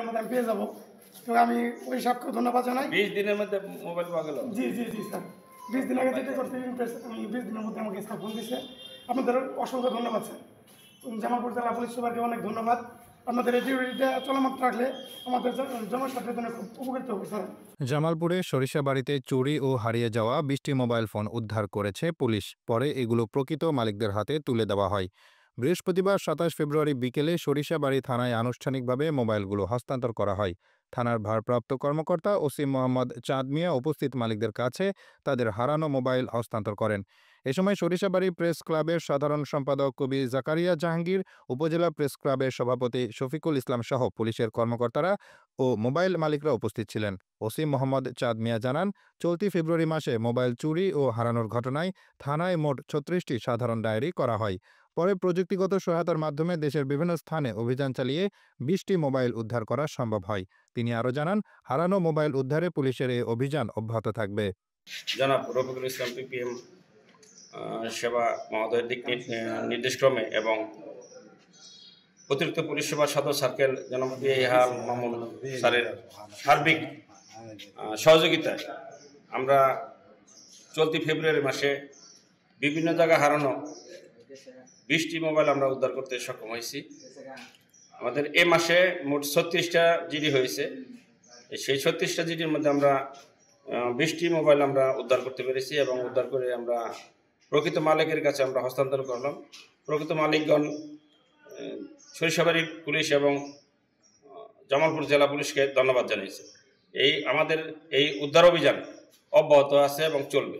দিনের মধ্যে আমি পেয়ে যাবো। তো আমি ওই সাপকে ধন্যবাদ জানাই। 20 দিনের মধ্যে মোবাইল পাওয়া গেল? জি জি জি স্যার, 20 দিন আগে যেটা করতে আমি 20 দিনের মধ্যে আমাকে স্যার ফোন দিচ্ছে। আপনাদের অসংখ্য ধন্যবাদ স্যার। জামালপুর জেলা পুলিশ সুপারকে অনেক ধন্যবাদ। আপনাদের এই ডিউটিটা চলমান রাখলে আমাদের জনস্বার্থের জন্য খুব উপকৃত হবে স্যার। জামালপুরে সরিষাবাড়িতে চুরি ও হারিয়ে যাওয়া 20টি মোবাইল ফোন উদ্ধার করেছে পুলিশ। পরে এগুলো প্রকৃত মালিকদের হাতে তুলে দেওয়া হয়। বৃহস্পতিবার 27 ফেব্রুয়ারি বিকেলে সরিষাবাড়ি থানায় আনুষ্ঠানিকভাবে মোবাইলগুলো হস্তান্তর করা হয়। থানার ভারপ্রাপ্ত কর্মকর্তা ওসি মোহাম্মদ চাঁদ মিয়া উপস্থিত মালিকদের কাছে তাদের হারানো মোবাইল হস্তান্তর করেন। এ সময় সরিষাবাড়ি প্রেস ক্লাবের সাধারণ সম্পাদক কবি জাকারিয়া জাহাঙ্গীর, উপজেলা প্রেস ক্লাবের সভাপতি শফিকুল ইসলাম সহ পুলিশের কর্মকর্তারা ও মোবাইল মালিকরা উপস্থিত ছিলেন। ওসি মোহাম্মদ চাঁদ মিয়া জানান, চলতি ফেব্রুয়ারি মাসে মোবাইল চুরি ও হারানোর ঘটনায় থানায় মোট 36টি সাধারণ ডায়েরি করা হয়। পরে প্রযুক্তিগত সহায়তার মাধ্যমে দেশের বিভিন্ন স্থানে অভিযান চালিয়ে 20টি মোবাইল উদ্ধার করা সম্ভব হয়। তিনি আরও জানান, হারানো মোবাইল উদ্ধারে পুলিশের এই অভিযান অব্যাহত থাকবে। জনাব রফিকুল ইসলাম পিপিএম সেবা মহোদয়ের দিক নির্দেশক্রমে এবং অতিরিক্ত পুলিশ সেবা সদর সার্কেল জনাব বিহাল মামুন স্যারের সার্বিক সহযোগিতায় আমরা চলতি ফেব্রুয়ারি মাসে বিভিন্ন জায়গায় হারানো 20টি মোবাইল আমরা উদ্ধার করতে সক্ষম হয়েছি। আমাদের এ মাসে মোট 36টা জিডি হয়েছে। সেই 36টা জিডির মধ্যে আমরা 20টি মোবাইল আমরা উদ্ধার করতে পেরেছি এবং উদ্ধার করে আমরা প্রকৃত মালিকের কাছে আমরা হস্তান্তর করলাম। প্রকৃত মালিকগণ সরিষাবাড়ি পুলিশ এবং জামালপুর জেলা পুলিশকে ধন্যবাদ জানিয়েছে। আমাদের এই উদ্ধার অভিযান অব্যাহত আছে এবং চলবে।